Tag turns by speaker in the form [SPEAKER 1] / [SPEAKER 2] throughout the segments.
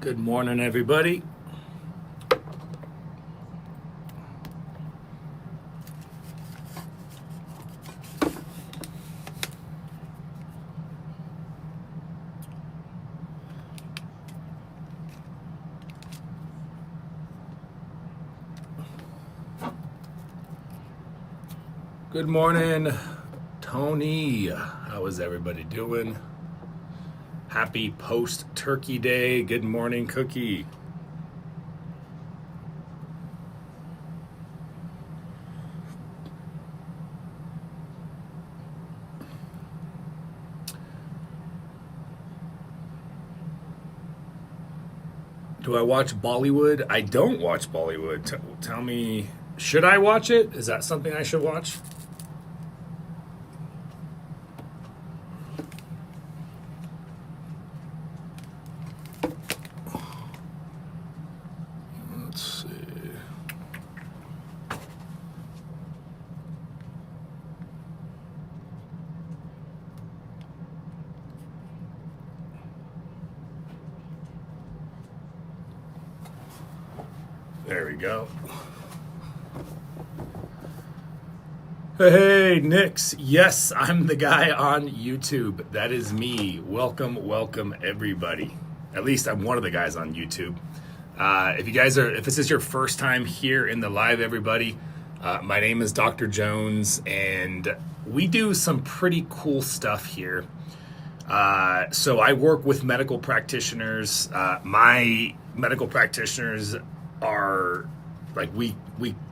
[SPEAKER 1] Good morning, everybody. Good morning, Tony. How is everybody doing? Happy post-turkey day. Good morning, Cookie. Do I watch Bollywood? I don't watch Bollywood. Tell me, should I watch it? Is that something I should watch? Let's see. There we go. Hey, Nix. Yes, I'm the guy on YouTube. That is me. Welcome, everybody. At least I'm one of the guys on YouTube. If this is your first time here in the live, everybody, my name is Dr. Jones, and we do some pretty cool stuff here. So I work with medical practitioners. My medical practitioners are like we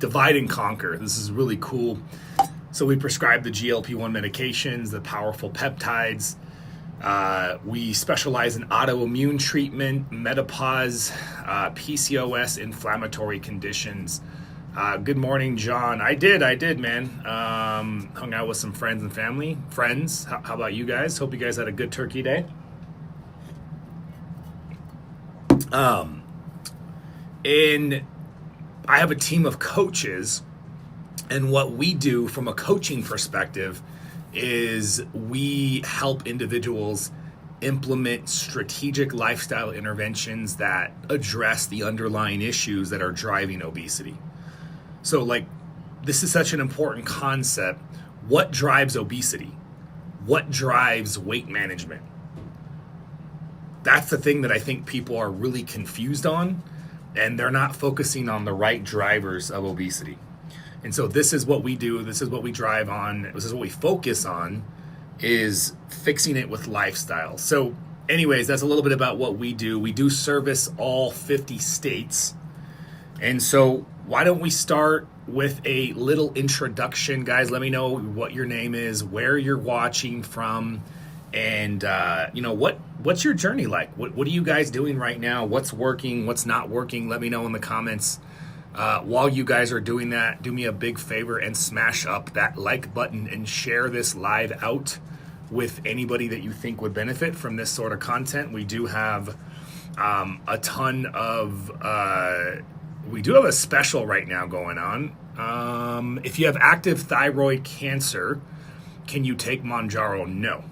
[SPEAKER 1] divide and conquer. This is really cool. So we prescribe the GLP-1 medications, the powerful peptides. We specialize in autoimmune treatment, menopause, PCOS, inflammatory conditions. Good morning, John. I did, man. Hung out with some friends and family. Friends, how about you guys? Hope you guys had a good turkey day. And I have a team of coaches, and what we do from a coaching perspective is we help individuals implement strategic lifestyle interventions that address the underlying issues that are driving obesity. So this is such an important concept. What drives obesity? What drives weight management? That's the thing that I think people are really confused on, and they're not focusing on the right drivers of obesity. And so this is what we do. This is what we drive on. This is what we focus on, is fixing it with lifestyle. So anyways, that's a little bit about what we do. We do service all 50 states. And so why don't we start with a little introduction, guys? Let me know what your name is, where you're watching from, and what's your journey like? What are you guys doing right now? What's working? What's not working? Let me know in the comments. While you guys are doing that, do me a big favor and smash up that like button and share this live out with anybody that you think would benefit from this sort of content. We do have a ton of, we do have a special right now going on. If you have active thyroid cancer, can you take Mounjaro? No.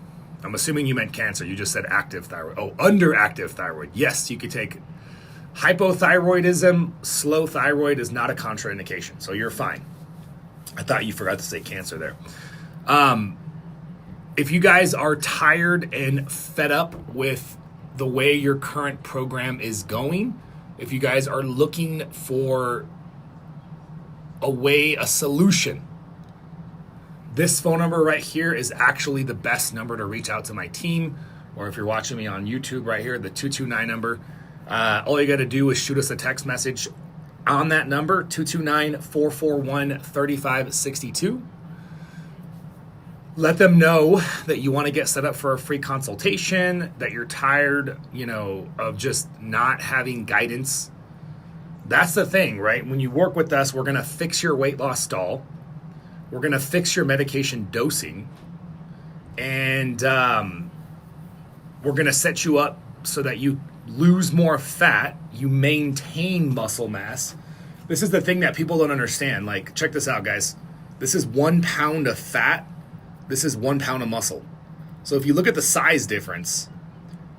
[SPEAKER 1] I'm assuming you meant cancer. You just said active thyroid. Oh, under active thyroid. Yes, you could take hypothyroidism. Slow thyroid is not a contraindication, so you're fine. I thought you forgot to say cancer there. If you guys are tired and fed up with the way your current program is going, if you guys are looking for a solution, this phone number right here is actually the best number to reach out to my team, or if you're watching me on YouTube right here, the 229 number. All you got to do is shoot us a text message on that number, 229-441-3562. Let them know that you want to get set up for a free consultation, that you're tired, of just not having guidance. That's the thing, right? When you work with us, we're going to fix your weight loss stall. We're going to fix your medication dosing. And we're going to set you up so that you lose more fat, you maintain muscle mass. This is the thing that people don't understand. Check this out, guys. This is 1 pound of fat. This is 1 pound of muscle. So if you look at the size difference,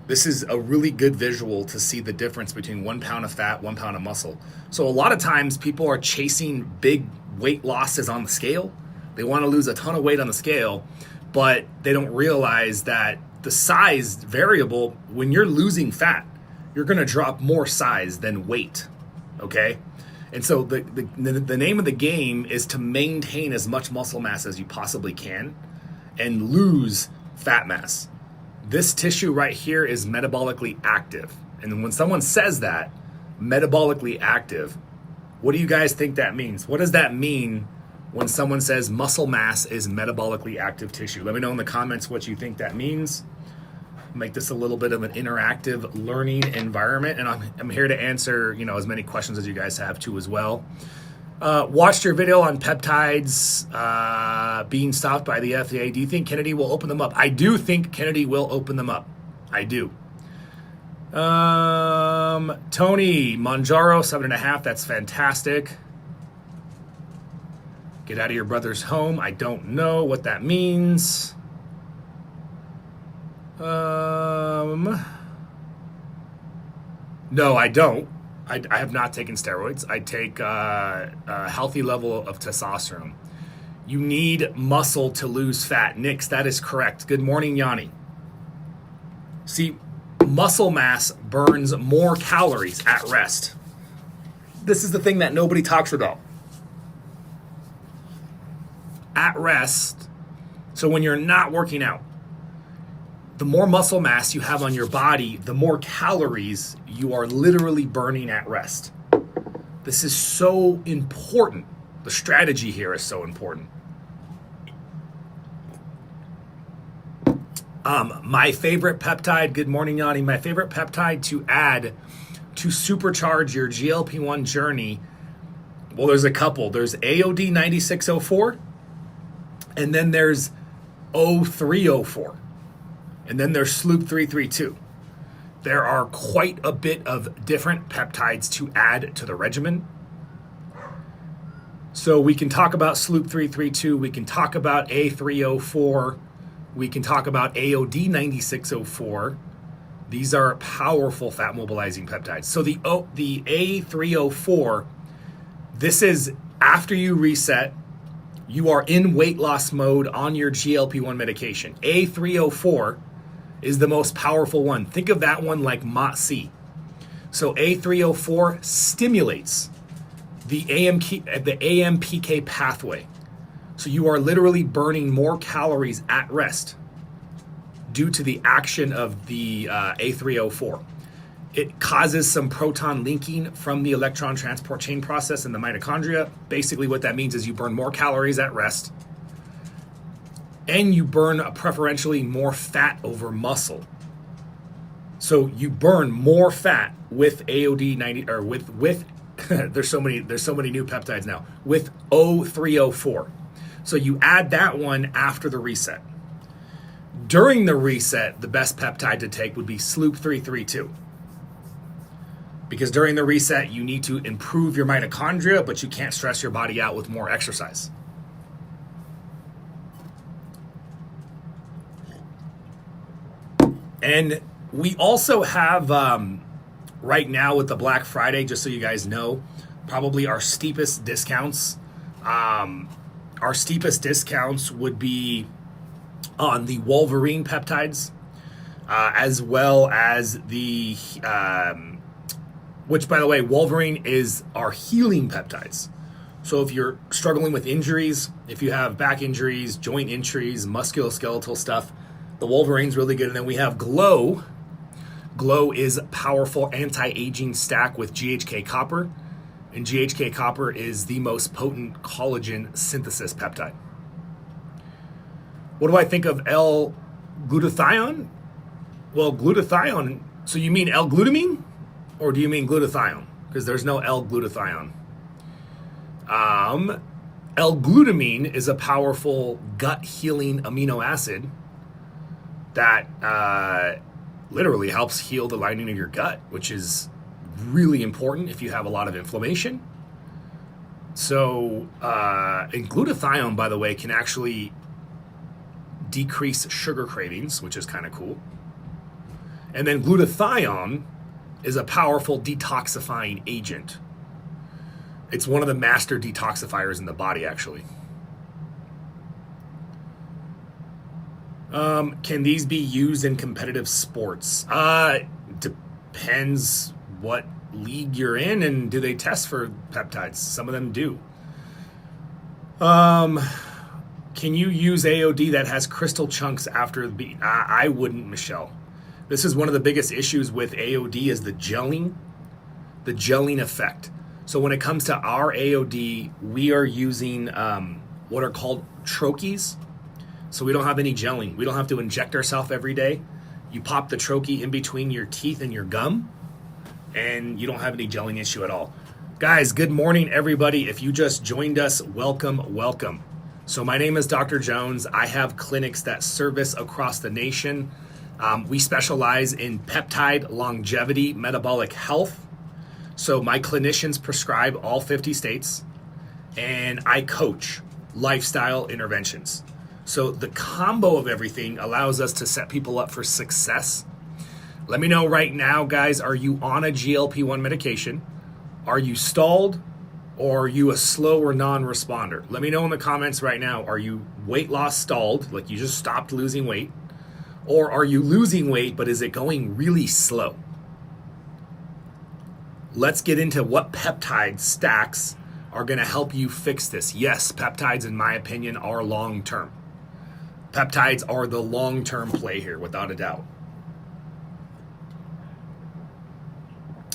[SPEAKER 1] This is a really good visual to see the difference between 1 pound of fat, 1 pound of muscle. So a lot of times people are chasing big weight losses on the scale. They want to lose a ton of weight on the scale, but they don't realize that the size variable, when you're losing fat, you're going to drop more size than weight, okay? And so the name of the game is to maintain as much muscle mass as you possibly can and lose fat mass. This tissue right here is metabolically active. And when someone says that, metabolically active, what do you guys think that means? What does that mean when someone says muscle mass is metabolically active tissue? Let me know in the comments what you think that means. Make this a little bit of an interactive learning environment, and I'm here to answer, as many questions as you guys have too as well. Watched your video on peptides being stopped by the FDA. Do you think Kennedy will open them up? I do think Kennedy will open them up. I do. Tony Manjaro 7.5. That's fantastic. Get out of your brother's home. I don't know what that means. No, I don't. I have not taken steroids. I take a healthy level of testosterone. You need muscle to lose fat. Nix, that is correct. Good morning, Yanni. See, muscle mass burns more calories at rest. This is the thing that nobody talks about. At rest, so when you're not working out, the more muscle mass you have on your body, the more calories you are literally burning at rest. This is so important. The strategy here is so important. My favorite peptide, good morning, Yanni. My favorite peptide to add to supercharge your GLP-1 journey, well, there's a couple. There's AOD 9604, and then there's 0304. And then there's Sloop 332. There are quite a bit of different peptides to add to the regimen. So we can talk about Sloop 332. We can talk about A304. We can talk about AOD 9604. These are powerful fat mobilizing peptides. So the A304, this is after you reset, you are in weight loss mode on your GLP-1 medication. A304 is the most powerful one. Think of that one like MOTS. So A304 stimulates the AMPK pathway. So you are literally burning more calories at rest due to the action of the A304. It causes some proton linking from the electron transport chain process in the mitochondria. Basically what that means is you burn more calories at rest, and you burn preferentially more fat over muscle. So you burn more fat with AOD 90 or with there's so many new peptides now with O304. So you add that one after the reset. During the reset, the best peptide to take would be Sloop 332. Because during the reset, you need to improve your mitochondria, but you can't stress your body out with more exercise. And we also have, right now with the Black Friday, just so you guys know, probably our steepest discounts. Our steepest discounts would be on the Wolverine peptides, as well as the, which by the way, Wolverine is our healing peptides. So if you're struggling with injuries, if you have back injuries, joint injuries, musculoskeletal stuff, the Wolverine's really good. And then we have Glow. Glow is powerful anti-aging stack with GHK copper. And GHK copper is the most potent collagen synthesis peptide. What do I think of L-glutathione? Well, glutathione, so you mean L-glutamine? Or do you mean glutathione? Because there's no L-glutathione. L-glutamine is a powerful gut healing amino acid that literally helps heal the lining of your gut, which is really important if you have a lot of inflammation. So, and glutathione, by the way, can actually decrease sugar cravings, which is kind of cool. And then glutathione is a powerful detoxifying agent. It's one of the master detoxifiers in the body, actually. Can these be used in competitive sports? Depends what league you're in, and do they test for peptides? Some of them do. Can you use AOD that has crystal chunks after the beat? I wouldn't, Michelle. This is one of the biggest issues with AOD is the gelling effect. So when it comes to our AOD, we are using what are called troches. So we don't have any gelling. We don't have to inject ourselves every day. You pop the troche in between your teeth and your gum, and you don't have any gelling issue at all. Guys, good morning, everybody. If you just joined us, welcome, welcome. So my name is Dr. Jones. I have clinics that service across the nation. We specialize in peptide, longevity, metabolic health. So my clinicians prescribe all 50 states, and I coach lifestyle interventions. So the combo of everything allows us to set people up for success. Let me know right now, guys, are you on a GLP-1 medication? Are you stalled, or are you a slow or non-responder? Let me know in the comments right now, are you weight loss stalled, like you just stopped losing weight? Or are you losing weight, but is it going really slow? Let's get into what peptide stacks are going to help you fix this. Yes, peptides, in my opinion, are long-term. Peptides are the long-term play here, without a doubt.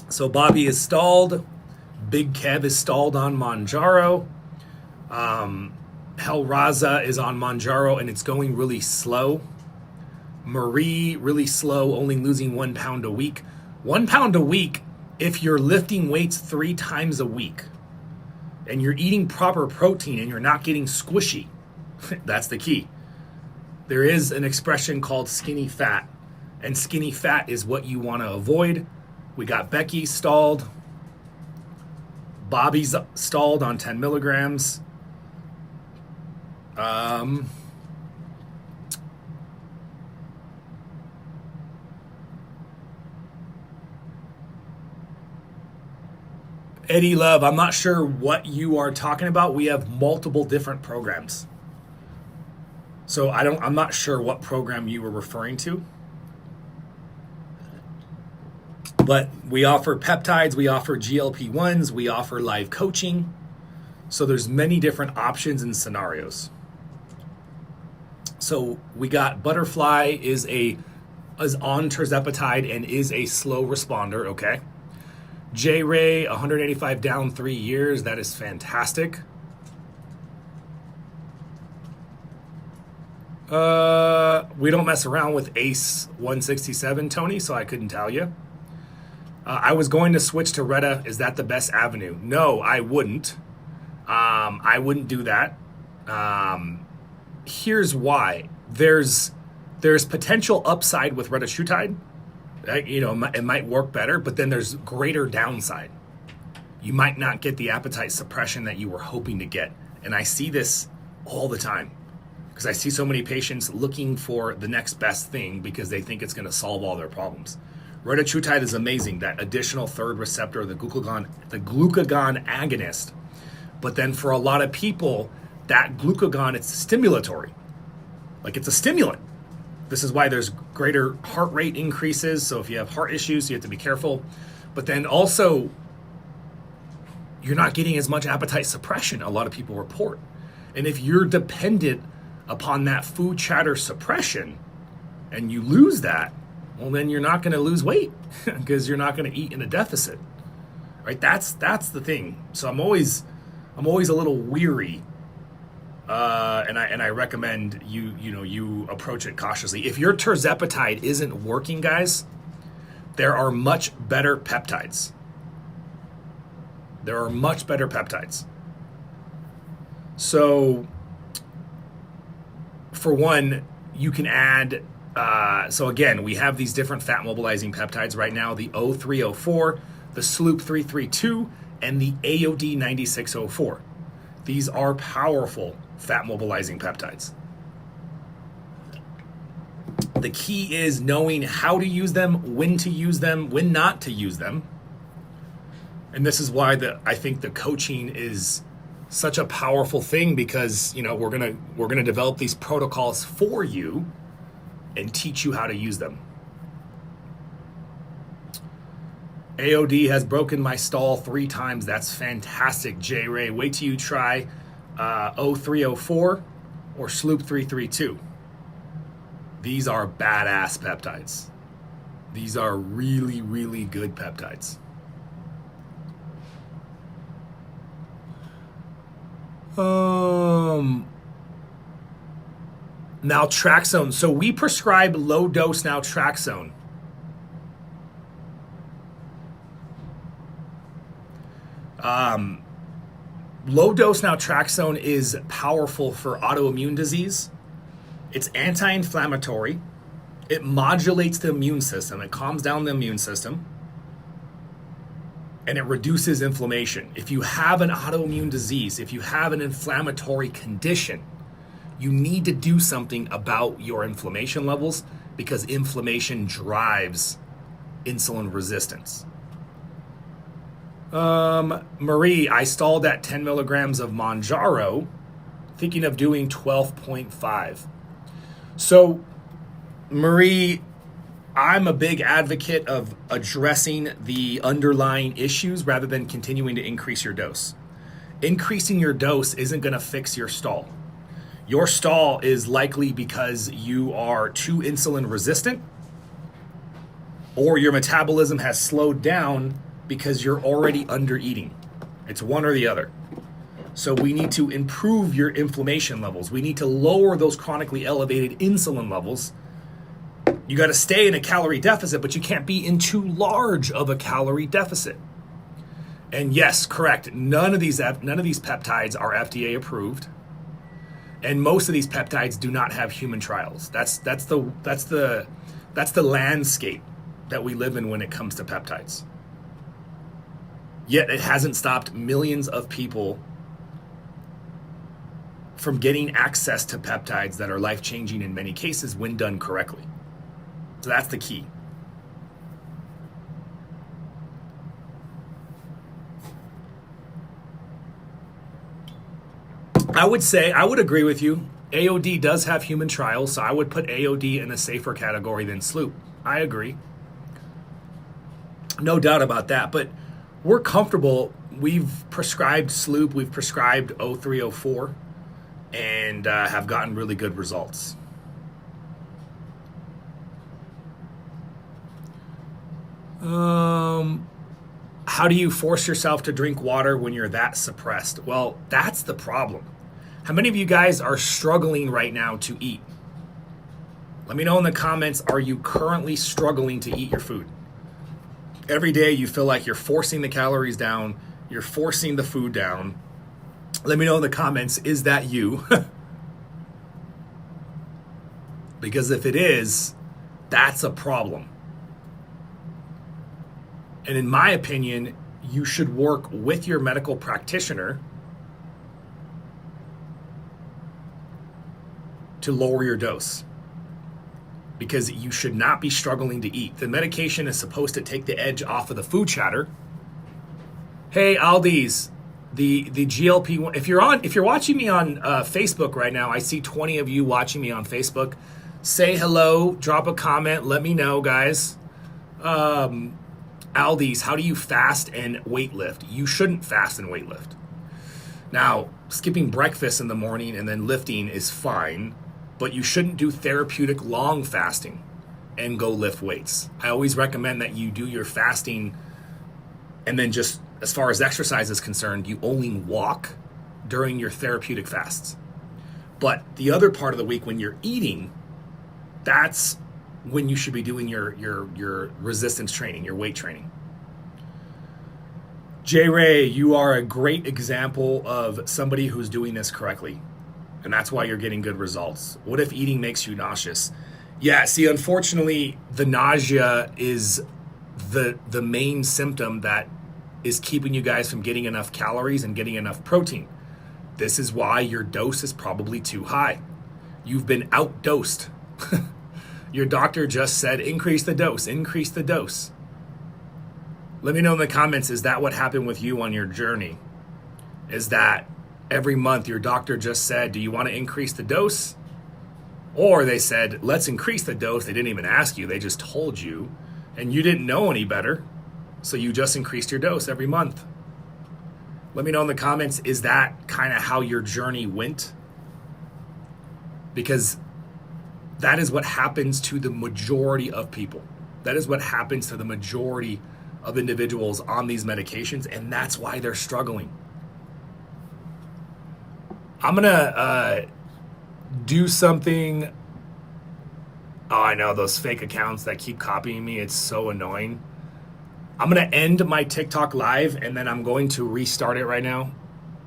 [SPEAKER 1] So Bobby is stalled. Big Kev is stalled on Mounjaro. Hel Raza is on Mounjaro, and it's going really slow. Marie, really slow, only losing 1 pound a week. 1 pound a week if you're lifting weights 3 times a week and you're eating proper protein and you're not getting squishy. That's the key. There is an expression called skinny fat, and skinny fat is what you want to avoid. We got Becky stalled. Bobby's stalled on 10 milligrams. Eddie Love, I'm not sure what you are talking about. We have multiple different programs. So I'm not sure what program you were referring to. But we offer peptides, we offer GLP-1s, we offer live coaching. So there's many different options and scenarios. So we got Butterfly is on tirzepatide and is a slow responder, okay? J Ray, 185 down 3 years. That is fantastic. We don't mess around with ACE 167, Tony, so I couldn't tell you. I was going to switch to Retta. Is that the best avenue? No, I wouldn't. I wouldn't do that. Here's why. There's potential upside with retatrutide. It might work better, but then there's greater downside. You might not get the appetite suppression that you were hoping to get. And I see this all the time because I see so many patients looking for the next best thing because they think it's going to solve all their problems. Retatrutide is amazing, that additional third receptor, the glucagon agonist. But then for a lot of people, that glucagon, it's stimulatory. Like it's a stimulant. This is why there's greater heart rate increases. So if you have heart issues, you have to be careful. But then also, you're not getting as much appetite suppression, a lot of people report. And if you're dependent upon that food chatter suppression and you lose that, well, then you're not going to lose weight because you're not going to eat in a deficit, right? That's the thing. So I'm always a little weary, and I recommend you approach it cautiously. If your tirzepatide isn't working, guys, there are much better peptides. So, for one, you can add. So again, we have these different fat mobilizing peptides right now, the O304, the Sloop 332, and the AOD 9604. These are powerful fat mobilizing peptides. The key is knowing how to use them, when to use them, when not to use them. And this is why I think the coaching is such a powerful thing, because we're gonna develop these protocols for you and teach you how to use them. AOD has broken my stall 3 times. That's fantastic, J Ray. Wait till you try 0304 or Sloop 332. These are badass peptides. These are really, really good peptides. Naltrexone. So we prescribe low dose naltrexone. Low dose naltrexone is powerful for autoimmune disease. It's anti-inflammatory. It modulates the immune system. It calms down the immune system. And it reduces inflammation. If you have an autoimmune disease, if you have an inflammatory condition, you need to do something about your inflammation levels, because inflammation drives insulin resistance. Marie, I stalled at 10 milligrams of Mounjaro, thinking of doing 12.5. So, Marie, I'm a big advocate of addressing the underlying issues rather than continuing to increase your dose. Increasing your dose isn't going to fix your stall. Your stall is likely because you are too insulin resistant, or your metabolism has slowed down because you're already under eating. It's one or the other. So we need to improve your inflammation levels. We need to lower those chronically elevated insulin levels. You got to stay in a calorie deficit, but you can't be in too large of a calorie deficit. And yes, correct. None of these peptides are FDA approved, and most of these peptides do not have human trials. That's the landscape that we live in when it comes to peptides. Yet it hasn't stopped millions of people from getting access to peptides that are life-changing in many cases when done correctly. So that's the key. I would agree with you. AOD does have human trials, so I would put AOD in a safer category than Sloop. I agree. No doubt about that, but we're comfortable. We've prescribed Sloop, we've prescribed 0304, and have gotten really good results. How do you force yourself to drink water when you're that suppressed? Well, that's the problem. How many of you guys are struggling right now to eat? Let me know in the comments, are you currently struggling to eat your food? Every day you feel like you're forcing the calories down, you're forcing the food down. Let me know in the comments, is that you? Because if it is, that's a problem. And in my opinion, you should work with your medical practitioner to lower your dose, because you should not be struggling to eat. The medication is supposed to take the edge off of the food chatter. Hey, Aldi's, the GLP-1. If you're watching me on Facebook right now, I see 20 of you watching me on Facebook. Say hello, drop a comment, let me know, guys. Aldi's, how do you fast and weight lift? You shouldn't fast and weight lift. Now, skipping breakfast in the morning and then lifting is fine, but you shouldn't do therapeutic long fasting and go lift weights. I always recommend that you do your fasting, and then just as far as exercise is concerned, you only walk during your therapeutic fasts. But the other part of the week when you're eating, that's when you should be doing your resistance training, your weight training. J Ray, you are a great example of somebody who's doing this correctly, and that's why you're getting good results. What if eating makes you nauseous? Yeah, see, unfortunately, the nausea is the main symptom that is keeping you guys from getting enough calories and getting enough protein. This is why your dose is probably too high. You've been outdosed. Your doctor just said, increase the dose, increase the dose. Let me know in the comments, is that what happened with you on your journey? Is that every month your doctor just said, do you want to increase the dose? Or they said, let's increase the dose. They didn't even ask you, they just told you, and you didn't know any better, so you just increased your dose every month. Let me know in the comments, is that kind of how your journey went? Because that is what happens to the majority of people. That is what happens to the majority of individuals on these medications, and that's why they're struggling. I'm gonna do something. Oh, I know, those fake accounts that keep copying me, it's so annoying. I'm gonna end my TikTok live and then I'm going to restart it right now.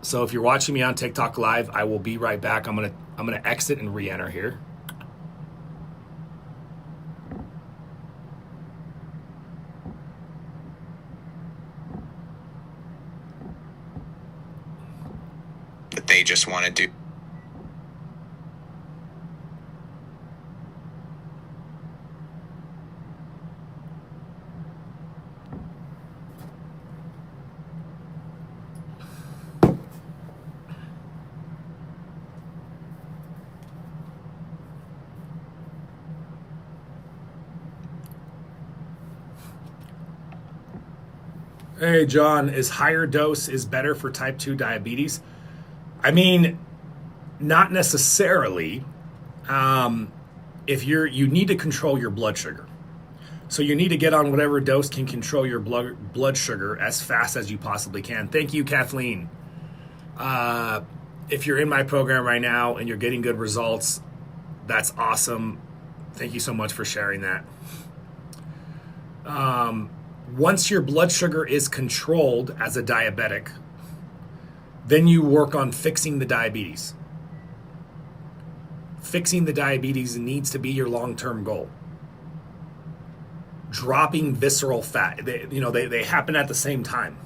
[SPEAKER 1] So if you're watching me on TikTok live, I will be right back. I'm gonna exit and re-enter here.
[SPEAKER 2] That they just want to do.
[SPEAKER 1] Hey, John, is higher dose is better for type 2 diabetes? I mean, not necessarily. If you need to control your blood sugar. So you need to get on whatever dose can control your blood sugar as fast as you possibly can. Thank you, Kathleen. If you're in my program right now and you're getting good results, that's awesome. Thank you so much for sharing that. Once your blood sugar is controlled as a diabetic, then you work on fixing the diabetes. Fixing the diabetes needs to be your long-term goal. Dropping visceral fat, they happen at the same time.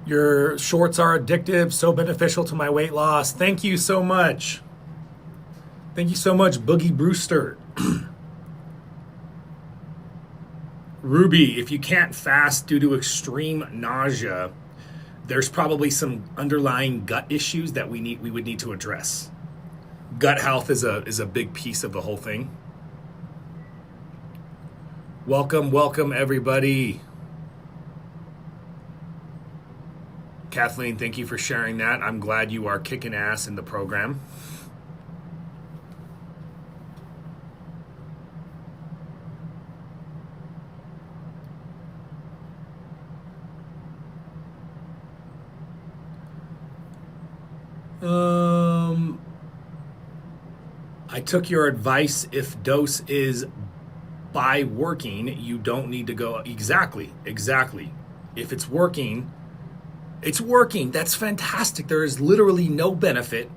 [SPEAKER 1] Your shorts are addictive, so beneficial to my weight loss. Thank you so much. Thank you so much, Boogie Brewster. Ruby, if you can't fast due to extreme nausea, there's probably some underlying gut issues that we would need to address. Gut health is a big piece of the whole thing. Welcome everybody. Kathleen, thank you for sharing that. I'm glad you are kicking ass in the program. I took your advice. If dose is by working, you don't need to go. Exactly. If it's working, it's working. That's fantastic. There is literally no benefit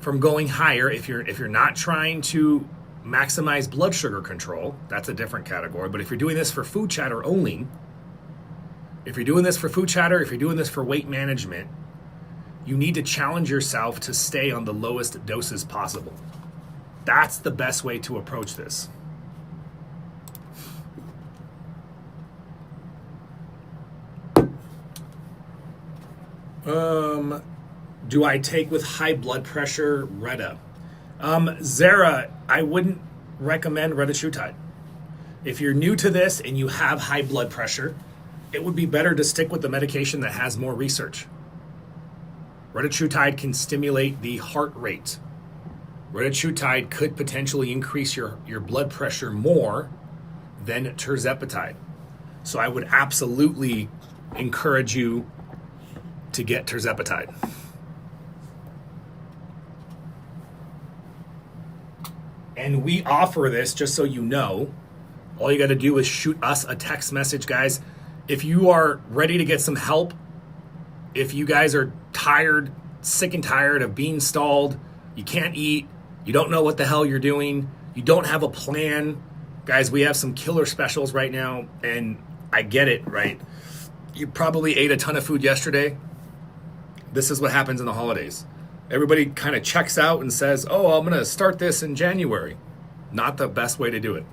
[SPEAKER 1] from going higher if you're not trying to maximize blood sugar control. That's a different category. But if you're doing this for food chatter only, if you're doing this for food chatter, if you're doing this for weight management, you need to challenge yourself to stay on the lowest doses possible. That's the best way to approach this. Do I take with high blood pressure Retta? Zara, I wouldn't recommend retatrutide. If you're new to this and you have high blood pressure, it would be better to stick with the medication that has more research. Retatrutide can stimulate the heart rate. Retatrutide could potentially increase your blood pressure more than tirzepatide. So I would absolutely encourage you to get tirzepatide. And we offer this, just so you know, all you got to do is shoot us a text message, guys. If you are ready to get some help, if you guys are tired, sick and tired of being stalled, you can't eat, you don't know what the hell you're doing, you don't have a plan, guys, we have some killer specials right now, and I get it, right? You probably ate a ton of food yesterday. This is what happens in the holidays. Everybody kind of checks out and says, oh, I'm going to start this in January. Not the best way to do it.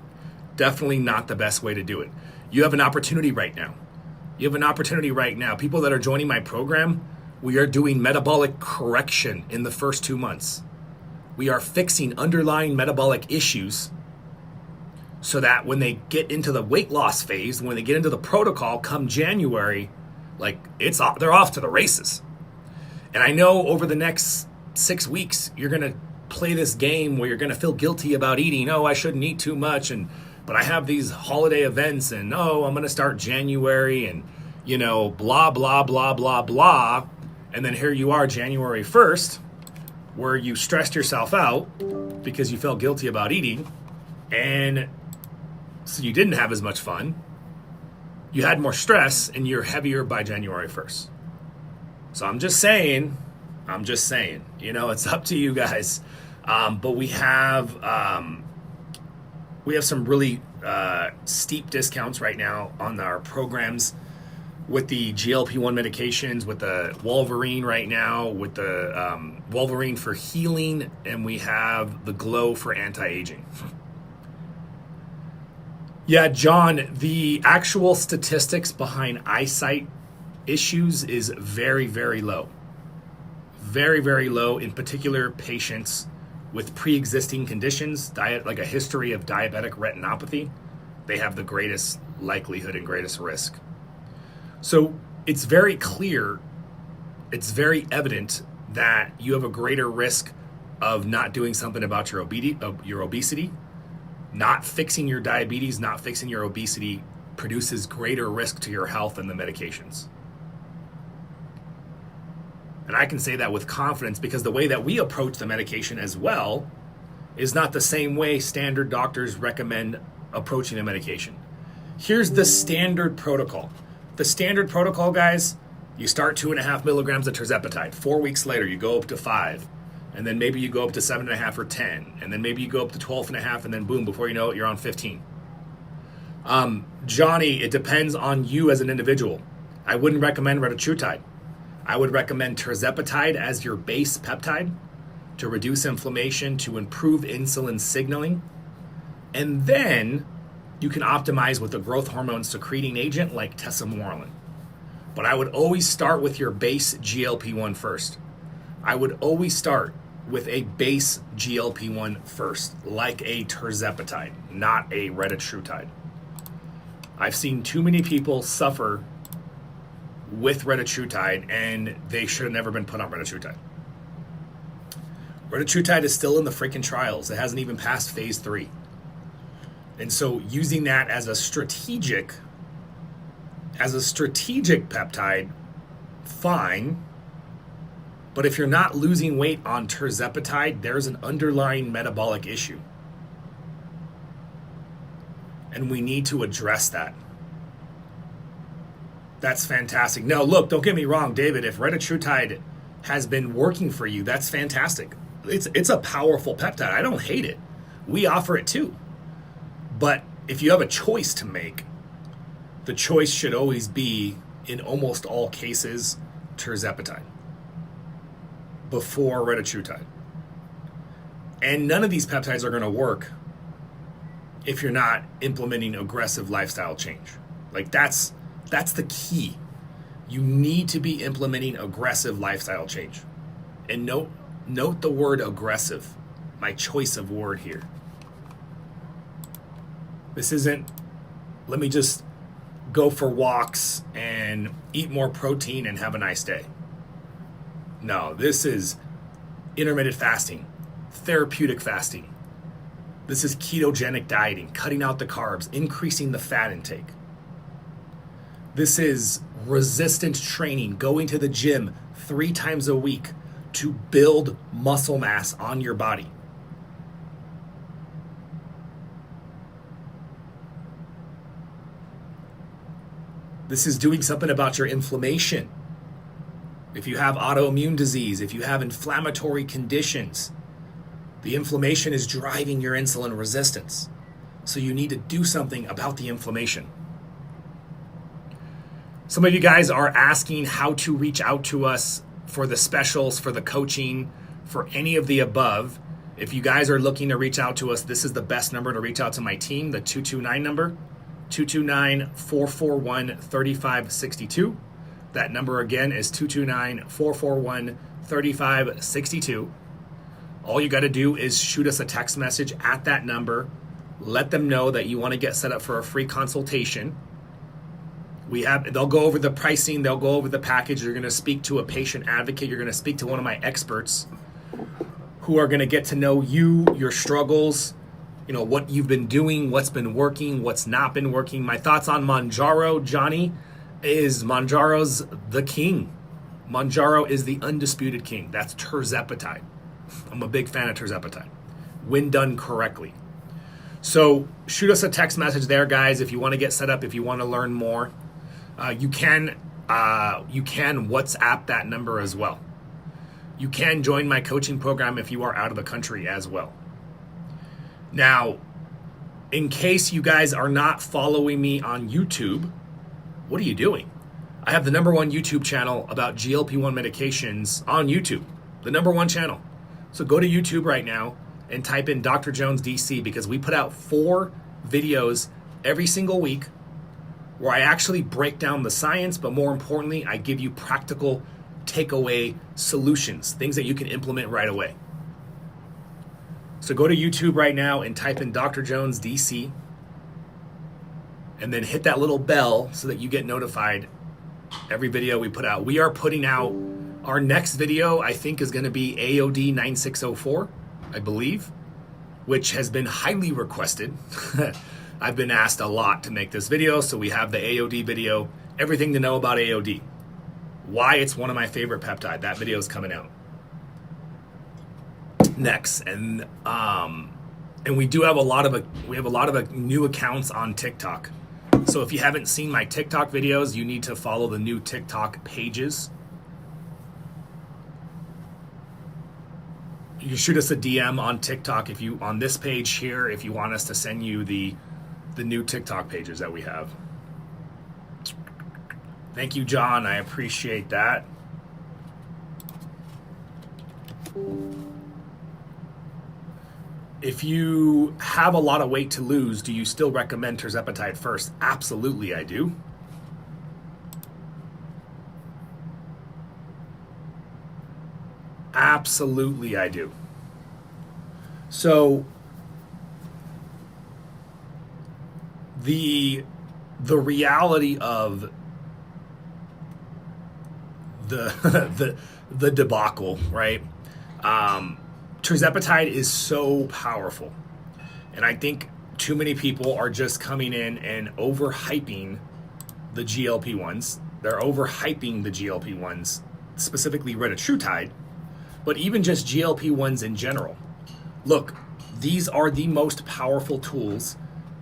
[SPEAKER 1] Definitely not the best way to do it. You have an opportunity right now. You have an opportunity right now. People that are joining my program, we are doing metabolic correction in the first 2 months. We are fixing underlying metabolic issues so that when they get into the weight loss phase, when they get into the protocol come January, like they're off to the races. And I know over the next 6 weeks, you're going to play this game where you're going to feel guilty about eating. Oh, I shouldn't eat too much. But I have these holiday events and, oh, I'm going to start January and, blah, blah, blah, blah, blah. And then here you are January 1st, where you stressed yourself out because you felt guilty about eating. And so you didn't have as much fun. You had more stress and you're heavier by January 1st. So I'm just saying, it's up to you guys. But we have some really steep discounts right now on our programs with the GLP-1 medications, with the Wolverine right now, with the Wolverine for healing, and we have the Glow for anti-aging. Yeah, John, the actual statistics behind eyesight issues is very, very low. Very, very low, in particular patients with pre-existing conditions, like a history of diabetic retinopathy. They have the greatest likelihood and greatest risk. So it's very clear, it's very evident that you have a greater risk of not doing something about your obesity. Not fixing your diabetes, not fixing your obesity produces greater risk to your health than the medications. And I can say that with confidence because the way that we approach the medication as well is not the same way standard doctors recommend approaching a medication. Here's the standard protocol. The standard protocol, guys, you start 2.5 milligrams of tirzepatide. 4 weeks later, you go up to 5. And then maybe you go up to 7.5 or 10. And then maybe you go up to 12.5, and then boom, before you know it, you're on 15. Johnny, it depends on you as an individual. I wouldn't recommend retatrutide. I would recommend tirzepatide as your base peptide to reduce inflammation, to improve insulin signaling. And then you can optimize with a growth hormone secreting agent like tesamorelin. But I would always start with your base GLP-1 first. I would always start with a base GLP-1 first, like a tirzepatide, not a retatrutide. I've seen too many people suffer with retatrutide, and they should have never been put on retatrutide. Retatrutide is still in the freaking trials. It hasn't even passed phase 3. And so using that as a strategic peptide, fine. But if you're not losing weight on tirzepatide, there's an underlying metabolic issue. And we need to address that. That's fantastic. No, look, don't get me wrong, David. If retatrutide has been working for you, that's fantastic. It's a powerful peptide. I don't hate it. We offer it too. But if you have a choice to make, the choice should always be, in almost all cases, tirzepatide before retatrutide. And none of these peptides are going to work if you're not implementing aggressive lifestyle change. Like that's the key. You need to be implementing aggressive lifestyle change. And note the word aggressive, my choice of word here. This isn't, let me just go for walks and eat more protein and have a nice day. No, this is intermittent fasting, therapeutic fasting. This is ketogenic dieting, cutting out the carbs, increasing the fat intake. This is resistance training, going to the gym 3 times a week to build muscle mass on your body. This is doing something about your inflammation. If you have autoimmune disease, if you have inflammatory conditions, the inflammation is driving your insulin resistance. So you need to do something about the inflammation. Some of you guys are asking how to reach out to us for the specials, for the coaching, for any of the above. If you guys are looking to reach out to us, this is the best number to reach out to my team, the 229 number, 229-441-3562. That number again is 229-441-3562. All you got to do is shoot us a text message at that number. Let them know that you want to get set up for a free consultation. They'll go over the pricing, they'll go over the package. You're going to speak to a patient advocate. You're going to speak to one of my experts who are going to get to know you, your struggles, what you've been doing, what's been working, what's not been working. My thoughts on Mounjaro, Johnny, is Mounjaro's the king. Mounjaro is the undisputed king. That's Tirzepatide. I'm a big fan of Tirzepatide when done correctly. So shoot us a text message there, guys, if you want to get set up, if you want to learn more. You can WhatsApp that number as well. You can join my coaching program if you are out of the country as well. Now, in case you guys are not following me on YouTube, what are you doing? I have the #1 YouTube channel about GLP-1 medications on YouTube, the #1 channel. So go to YouTube right now and type in Dr. Jones DC, because we put out 4 videos every single week where I actually break down the science, but more importantly, I give you practical takeaway solutions, things that you can implement right away. So go to YouTube right now and type in Dr. Jones DC, and then hit that little bell so that you get notified every video we put out. We are putting out our next video, I think, is going to be AOD 9604, I believe, which has been highly requested. I've been asked a lot to make this video, so we have the AOD video, everything to know about AOD, why it's one of my favorite peptide. That video is coming out next, and we do have a lot of new accounts on TikTok. So if you haven't seen my TikTok videos, you need to follow the new TikTok pages. You can shoot us a DM on TikTok on this page here if you want us to send you the new TikTok pages that we have. Thank you, John. I appreciate that. If you have a lot of weight to lose, do you still recommend Tirzepatide first? Absolutely, I do. Absolutely, I do. So the reality of the debacle, right? Tirzepatide is so powerful, and I think too many people are just coming in and overhyping the GLP-1s. They're overhyping the GLP-1s, specifically retatrutide, but even just GLP-1s in general. Look, these are the most powerful tools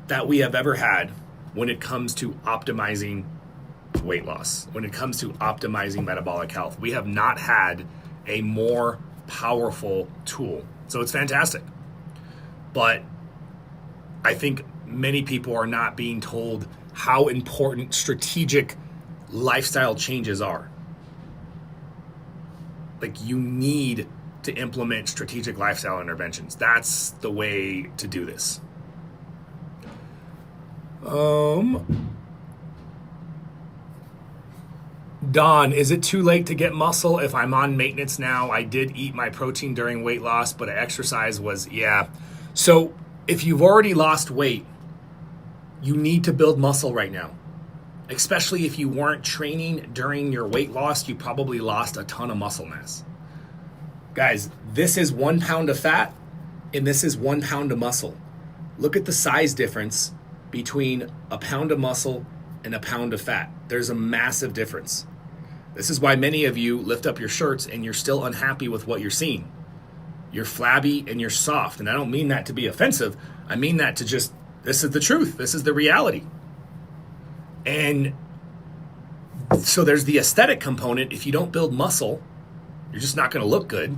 [SPEAKER 1] that we have ever had when it comes to optimizing weight loss, when it comes to optimizing metabolic health. We have not had a more powerful tool. So it's fantastic. But I think many people are not being told how important strategic lifestyle changes are. Like, you need to implement strategic lifestyle interventions. That's the way to do this. Don, is it too late to get muscle if I'm on maintenance now? I did eat my protein during weight loss, but exercise was, yeah. So if you've already lost weight, you need to build muscle right now. Especially if you weren't training during your weight loss, you probably lost a ton of muscle mass. Guys, this is 1 pound of fat and this is 1 pound of muscle. Look at the size difference between a pound of muscle and a pound of fat. There's a massive difference. This is why many of you lift up your shirts and you're still unhappy with what you're seeing. You're flabby and you're soft. And I don't mean that to be offensive. I mean that to just, this is the truth. This is the reality. And So there's the aesthetic component. If you don't build muscle, you're just not going to look good.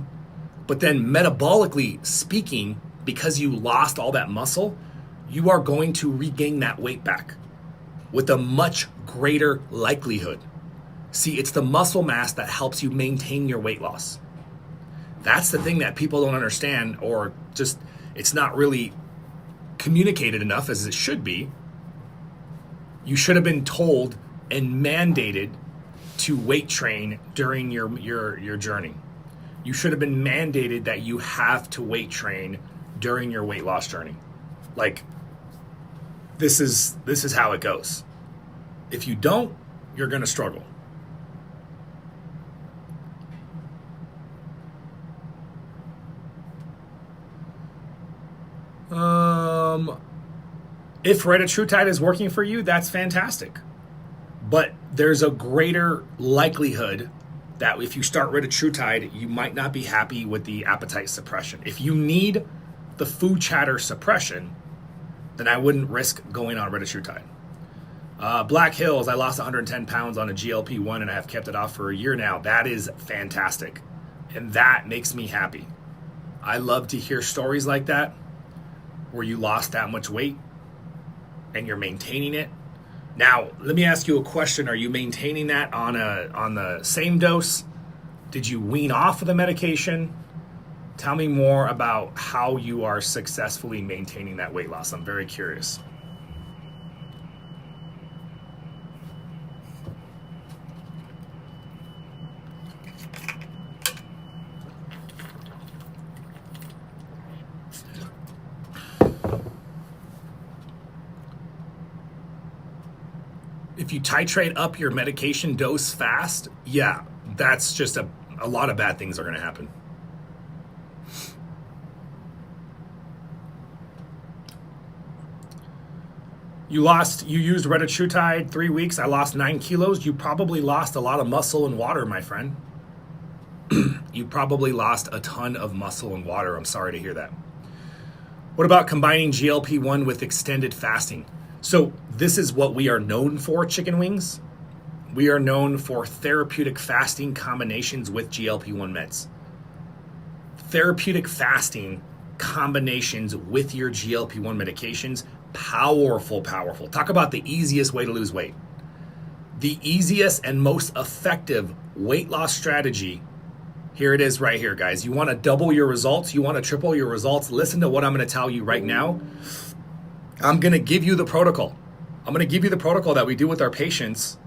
[SPEAKER 1] But then metabolically speaking, because you lost all that muscle, you are going to regain that weight back with a much greater likelihood. See, it's the muscle mass that helps you maintain your weight loss. That's the thing that people don't understand, or just it's not really communicated enough as it should be. You should have been told and mandated to weight train during your journey. You should have been mandated that you have to weight train during your weight loss journey. Like, this is how it goes. If you don't, you're going to struggle. If retatrutide is working for you, that's fantastic. But there's a greater likelihood that if you start retatrutide, you might not be happy with the appetite suppression. If you need the food chatter suppression, then I wouldn't risk going on retatrutide. Black Hills, I lost 110 pounds on a GLP-1 and I have kept it off for a year now. That is fantastic. And that makes me happy. I love to hear stories like that where you lost that much weight and you're maintaining it. Now, let me ask you a question. Are you maintaining that on the same dose? Did you wean off of the medication? Tell me more about how you are successfully maintaining that weight loss. I'm very curious. If you titrate up your medication dose fast, yeah, that's just a lot of bad things are going to happen. You used retatrutide 3 weeks. I lost 9 kilos. You probably lost a lot of muscle and water, my friend. You probably lost a ton of muscle and water. I'm sorry to hear that. What about combining GLP-1 with extended fasting? So this is what we are known for, chicken wings. We are known for therapeutic fasting combinations with GLP-1 meds. Therapeutic fasting combinations with your GLP-1 medications, powerful. Talk about the easiest way to lose weight. The easiest and most effective weight loss strategy. Here it is right here, guys. You want to double your results? You want to triple your results? Listen to what I'm going to tell you right now. I'm going to give you the protocol. I'm going to give you the protocol that we do with our patients.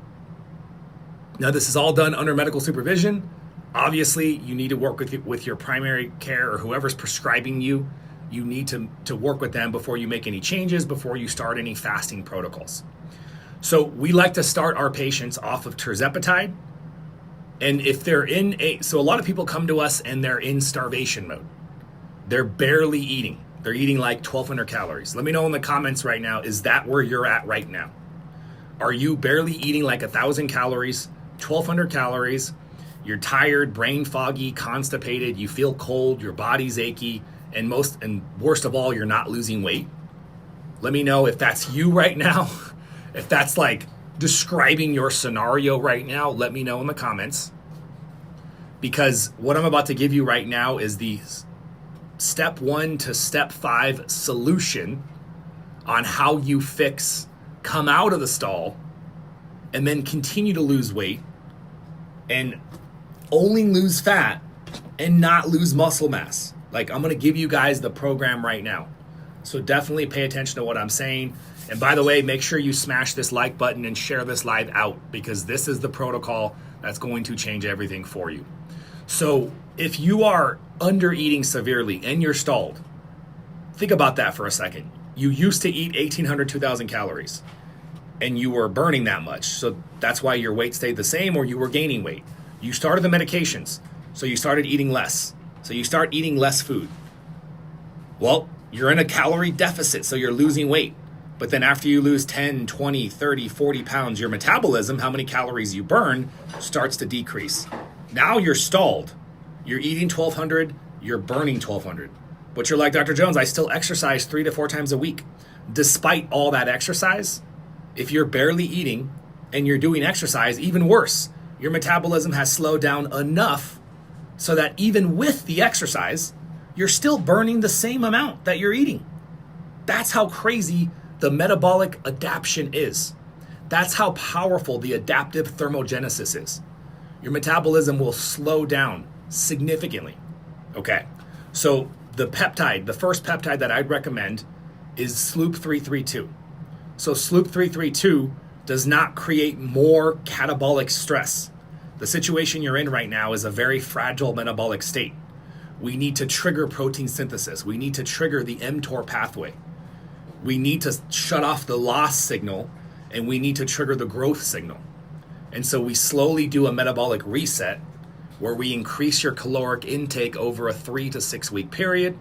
[SPEAKER 1] Now, this is all done under medical supervision. Obviously, you need to work with your primary care or whoever's prescribing you. You need to work with them before you make any changes, before you start any fasting protocols. So we like to start our patients off of tirzepatide. And if they're so a lot of people come to us and they're in starvation mode. They're barely eating. They're eating like 1,200 calories. Let me know in the comments right now, is that where you're at right now? Are you barely eating like 1,000 calories, 1,200 calories? You're tired, brain foggy, constipated, you feel cold, your body's achy, and worst of all, you're not losing weight. Let me know if that's you right now. If that's like describing your scenario right now, let me know in the comments. Because what I'm about to give you right now is the step 1 to step 5 solution on how you come out of the stall and then continue to lose weight and only lose fat and not lose muscle mass. Like, I'm going to give you guys the program right now. So definitely pay attention to what I'm saying. And by the way, make sure you smash this like button and share this live out, because this is the protocol that's going to change everything for you. So if you are under eating severely and you're stalled, think about that for a second. You used to eat 1,800, 2,000 calories and you were burning that much. So that's why your weight stayed the same, or you were gaining weight. You started the medications, so you started eating less. So you start eating less food. Well, you're in a calorie deficit, so you're losing weight. But then after you lose 10, 20, 30, 40 pounds, your metabolism, how many calories you burn, starts to decrease. Now you're stalled. You're eating 1,200, you're burning 1,200. But you're like, Dr. Jones, I still exercise 3 to 4 times a week. Despite all that exercise, if you're barely eating and you're doing exercise, even worse. Your metabolism has slowed down enough so that even with the exercise, you're still burning the same amount that you're eating. That's how crazy the metabolic adaptation is. That's how powerful the adaptive thermogenesis is. Your metabolism will slow down significantly. Okay, so the first peptide that I'd recommend is Sloop 332. So Sloop 332 does not create more catabolic stress. The situation you're in right now is a very fragile metabolic state. We need to trigger protein synthesis. We need to trigger the mTOR pathway. We need to shut off the loss signal, and we need to trigger the growth signal. And so we slowly do a metabolic reset where we increase your caloric intake over a 3 to 6 week period.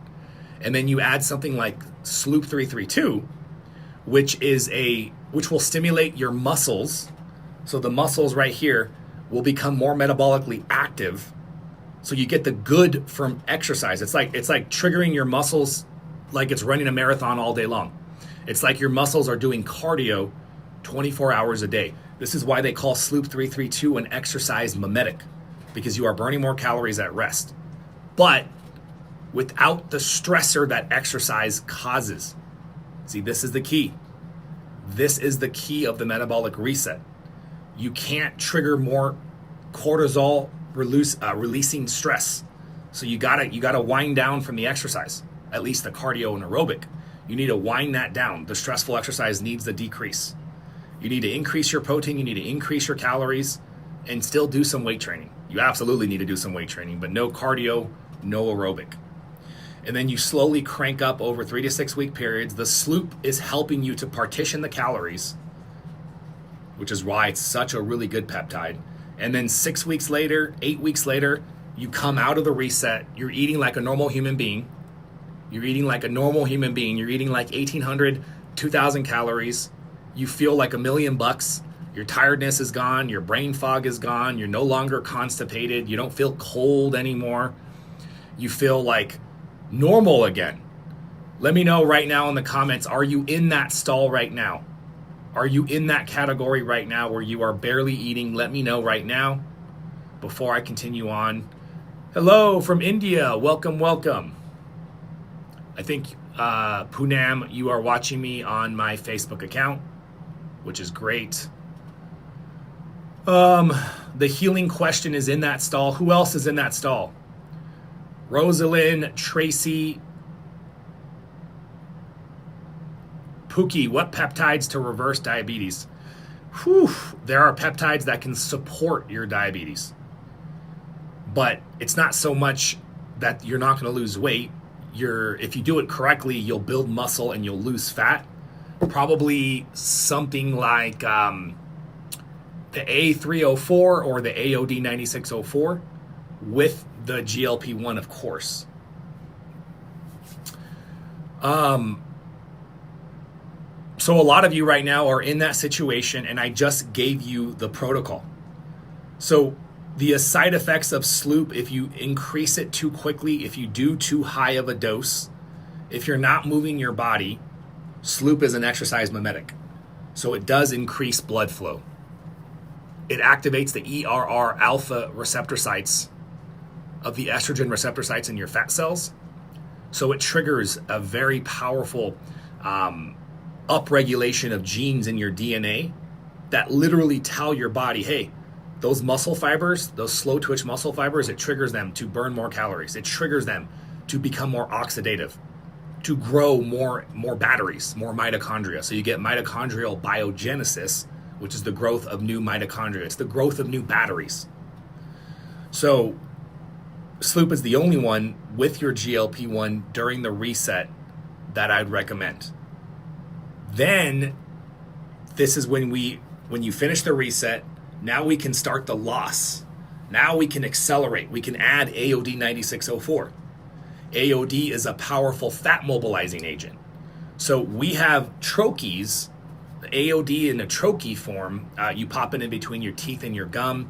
[SPEAKER 1] And then you add something like Sloop 332, which will stimulate your muscles. So the muscles right here will become more metabolically active. So you get the good from exercise. It's like triggering your muscles like it's running a marathon all day long. It's like your muscles are doing cardio 24 hours a day. This is why they call Sloop 332 an exercise mimetic, because you are burning more calories at rest, but without the stressor that exercise causes. See, this is the key. This is the key of the metabolic reset. You can't trigger more cortisol releasing stress. So you gotta wind down from the exercise, at least the cardio and aerobic. You need to wind that down. The stressful exercise needs to decrease. You need to increase your protein, you need to increase your calories, and still do some weight training. You absolutely need to do some weight training, but no cardio, no aerobic. And then you slowly crank up over 3 to 6 week periods. The Sloop is helping you to partition the calories, which is why it's such a really good peptide. And then 6 weeks later, 8 weeks later, you come out of the reset. You're eating like a normal human being. You're eating like 1,800, 2,000 calories. You feel like $1,000,000. Your tiredness is gone. Your brain fog is gone. You're no longer constipated. You don't feel cold anymore. You feel like normal again. Let me know right now in the comments, are you in that stall right now? Are you in that category right now where you are barely eating? Let me know right now before I continue on. Hello from India. Welcome, welcome. I think, Poonam, you are watching me on my Facebook account, which is great. The healing question is in that stall. Who else is in that stall? Rosalind, Tracy, Pookie, what peptides to reverse diabetes? Whew, there are peptides that can support your diabetes. But it's not so much that you're not going to lose weight. If you do it correctly, you'll build muscle and you'll lose fat. Probably something like the A304 or the AOD 9604 with the GLP-1, of course. So a lot of you right now are in that situation, and I just gave you the protocol. So the side effects of Sloop, if you increase it too quickly, if you do too high of a dose, if you're not moving your body, Sloop is an exercise mimetic. So it does increase blood flow. It activates the ERR alpha receptor sites of the estrogen receptor sites in your fat cells. So it triggers a very powerful upregulation of genes in your DNA that literally tell your body, hey, those muscle fibers, those slow twitch muscle fibers, it triggers them to burn more calories. It triggers them to become more oxidative, to grow more batteries, more mitochondria. So you get mitochondrial biogenesis, which is the growth of new mitochondria. It's the growth of new batteries. So Sloop is the only one with your GLP-1 during the reset that I'd recommend. Then this is when you finish the reset, now we can start the loss. Now we can accelerate. We can add AOD 9604. AOD is a powerful fat mobilizing agent. So we have troches, AOD in a troche form. You pop it in between your teeth and your gum.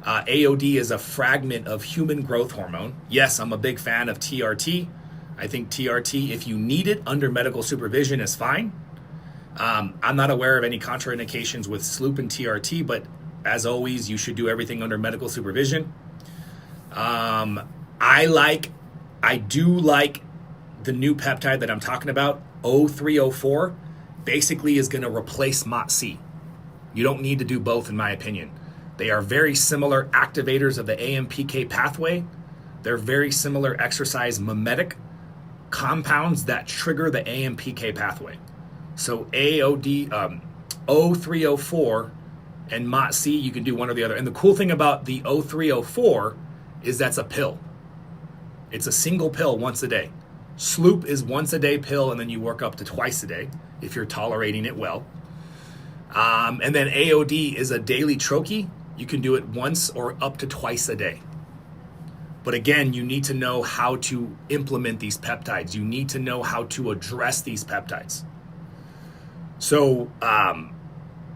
[SPEAKER 1] AOD is a fragment of human growth hormone. Yes, I'm a big fan of TRT. I think TRT, if you need it under medical supervision, is fine. I'm not aware of any contraindications with Sloop and TRT, but as always, you should do everything under medical supervision. I do like the new peptide that I'm talking about, 0304, basically is going to replace MOTS-C. You don't need to do both, in my opinion. They are very similar activators of the AMPK pathway. They're very similar exercise mimetic compounds that trigger the AMPK pathway. So 0304 and MOTS-C, you can do one or the other. And the cool thing about the 0304 is that's a pill. It's a single pill once a day. Sloop is once a day pill, and then you work up to twice a day if you're tolerating it well. And then AOD is a daily troche. You can do it once or up to twice a day. But again, you need to know how to implement these peptides. You need to know how to address these peptides. So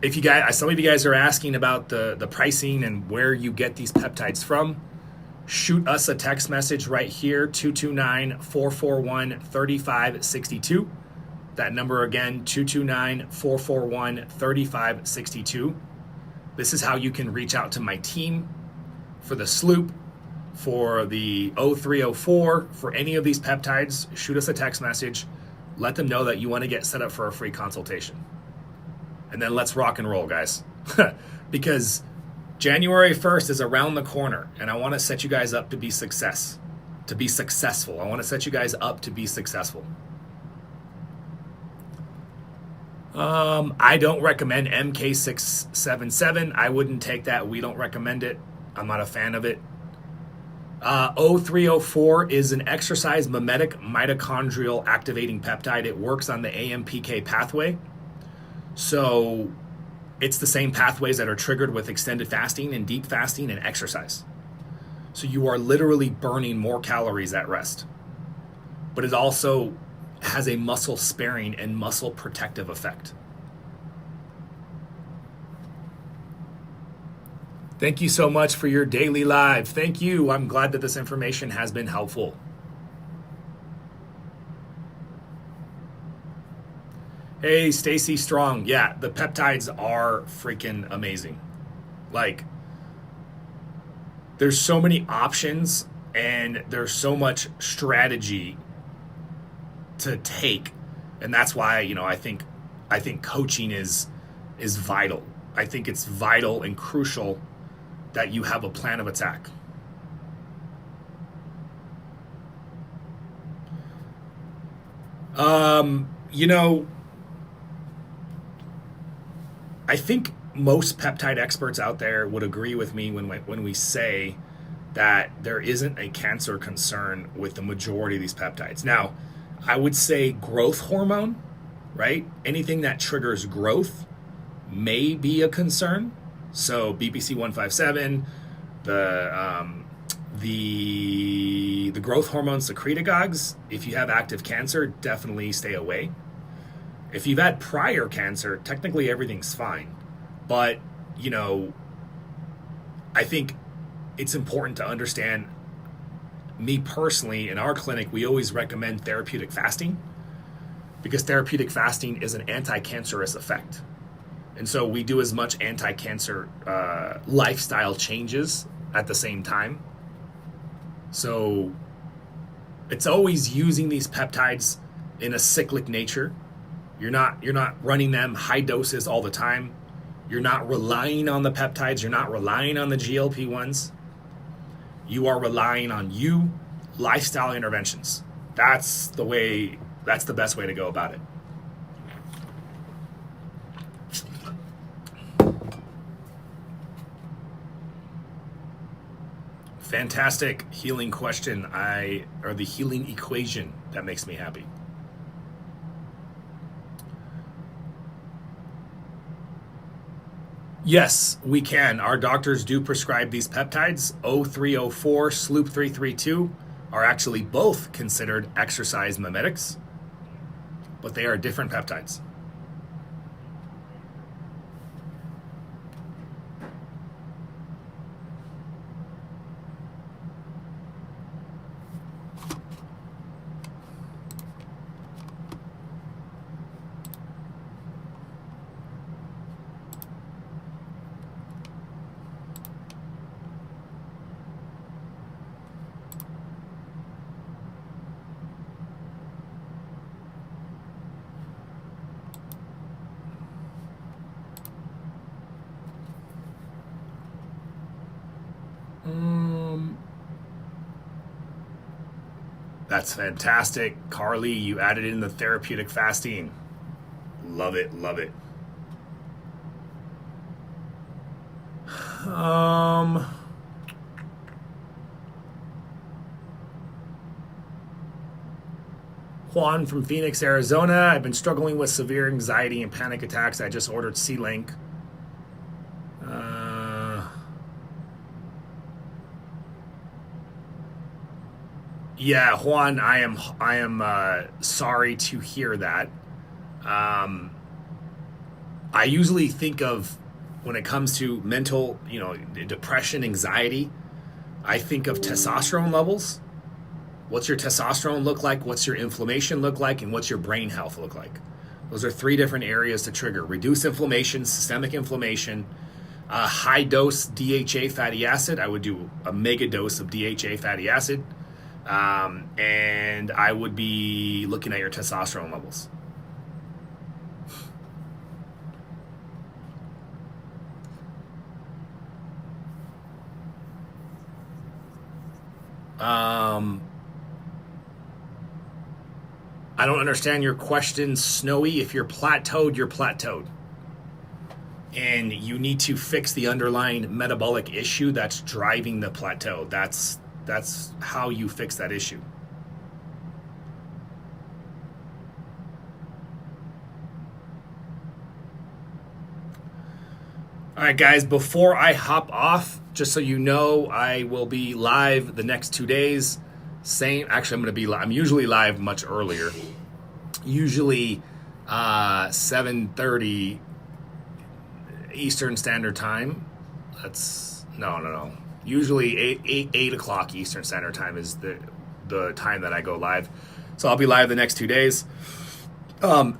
[SPEAKER 1] if you guys, some of you guys are asking about the pricing and where you get these peptides from, shoot us a text message right here, 229-441-3562. That number again, 229-441-3562. This is how you can reach out to my team for the Sloop, for the 0304, for any of these peptides. Shoot us a text message. Let them know that you want to get set up for a free consultation. And then let's rock and roll, guys. Because January 1st is around the corner, and I want to set you guys up to be successful. I want to set you guys up to be successful. I don't recommend MK677. I wouldn't take that. We don't recommend it. I'm not a fan of it. 0304 is an exercise mimetic mitochondrial activating peptide. It works on the AMPK pathway. So it's the same pathways that are triggered with extended fasting and deep fasting and exercise. So you are literally burning more calories at rest. But it also has a muscle sparing and muscle protective effect. Thank you so much for your daily live. Thank you. I'm glad that this information has been helpful. Hey, Stacy Strong. Yeah, the peptides are freaking amazing. Like, there's so many options and there's so much strategy to take, and that's why, you know, I think coaching is vital. I think it's vital and crucial that you have a plan of attack. You know, I think most peptide experts out there would agree with me when we say that there isn't a cancer concern with the majority of these peptides. Now, I would say growth hormone, right? Anything that triggers growth may be a concern. So BPC 157, the growth hormone secretagogues, if you have active cancer, definitely stay away. If you've had prior cancer, technically everything's fine. But, you know, I think it's important to understand, me personally, in our clinic, we always recommend therapeutic fasting because therapeutic fasting is an anti-cancerous effect. And so we do as much anti-cancer lifestyle changes at the same time. So it's always using these peptides in a cyclic nature. You're not running them high doses all the time. You're not relying on the peptides. You're not relying on the GLP-1s. You are relying on lifestyle interventions. That's the best way to go about it. Fantastic healing question. Or the healing equation that makes me happy. Yes, we can. Our doctors do prescribe these peptides. 0304, Sloop 332 are actually both considered exercise mimetics, but they are different peptides. That's fantastic. Carly, you added in the therapeutic fasting. Love it, love it. Juan from Phoenix, Arizona. I've been struggling with severe anxiety and panic attacks. I just ordered C-Link. Yeah, Juan, I am sorry to hear that. I usually think of, when it comes to mental, depression, anxiety, I think of testosterone levels. What's your testosterone look like? What's your inflammation look like? And what's your brain health look like? Those are 3 different areas to trigger. Reduce inflammation, systemic inflammation, high dose DHA fatty acid. I would do a mega dose of DHA fatty acid. And I would be looking at your testosterone levels. I don't understand your question, Snowy. If you're plateaued, you're plateaued. And you need to fix the underlying metabolic issue that's driving the plateau. That's how you fix that issue. All right, guys, before I hop off, just so you know, I will be live the next 2 days. I'm usually live much earlier. Usually 7:30 Eastern Standard Time. That's no. Usually 8 o'clock Eastern Standard Time is the time that I go live. So I'll be live the next 2 days.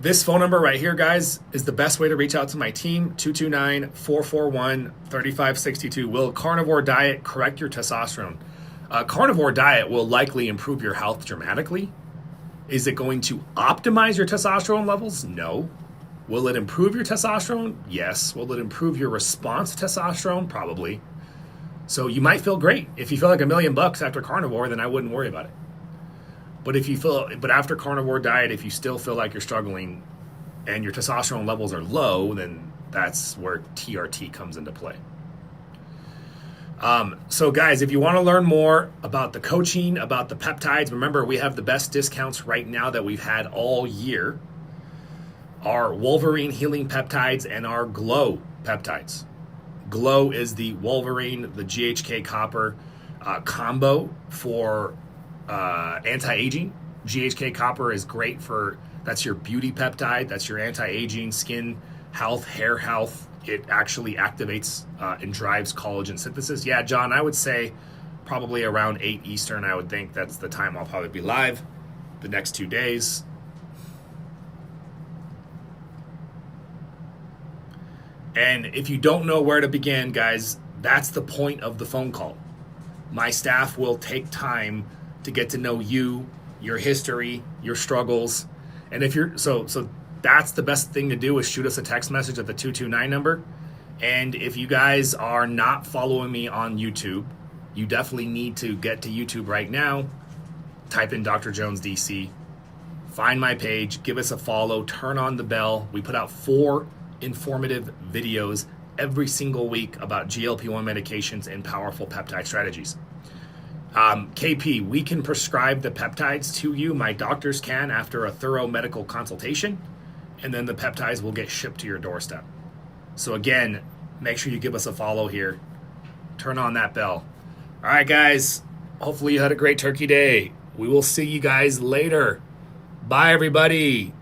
[SPEAKER 1] This phone number right here, guys, is the best way to reach out to my team, 229-441-3562. Will carnivore diet correct your testosterone? Carnivore diet will likely improve your health dramatically. Is it going to optimize your testosterone levels? No. Will it improve your testosterone? Yes. Will it improve your response to testosterone? Probably. So you might feel great. If you feel like $1 million after carnivore, then I wouldn't worry about it. But after carnivore diet, if you still feel like you're struggling and your testosterone levels are low, then that's where TRT comes into play. So guys, if you want to learn more about the coaching, about the peptides, remember we have the best discounts right now that we've had all year. Our Wolverine Healing Peptides and our Glow Peptides. Glow is the Wolverine, the GHK Copper combo for anti-aging. GHK Copper is great that's your beauty peptide, that's your anti-aging, skin health, hair health. It actually activates and drives collagen synthesis. Yeah, John, I would say probably around 8 Eastern. I would think that's the time I'll probably be live the next 2 days. And if you don't know where to begin, guys, that's the point of the phone call. My staff will take time to get to know you, your history, your struggles. And if you're so that's the best thing to do, is shoot us a text message at the 229 number. And if you guys are not following me on YouTube, you definitely need to get to YouTube right now. Type in Dr. Jones DC. Find my page, give us a follow, turn on the bell. We put out 4 informative videos every single week about GLP-1 medications and powerful peptide strategies. KP, we can prescribe the peptides to you. My doctors can after a thorough medical consultation. And then the peptides will get shipped to your doorstep. So again, make sure you give us a follow here. Turn on that bell. All right, guys. Hopefully you had a great Turkey Day. We will see you guys later. Bye, everybody.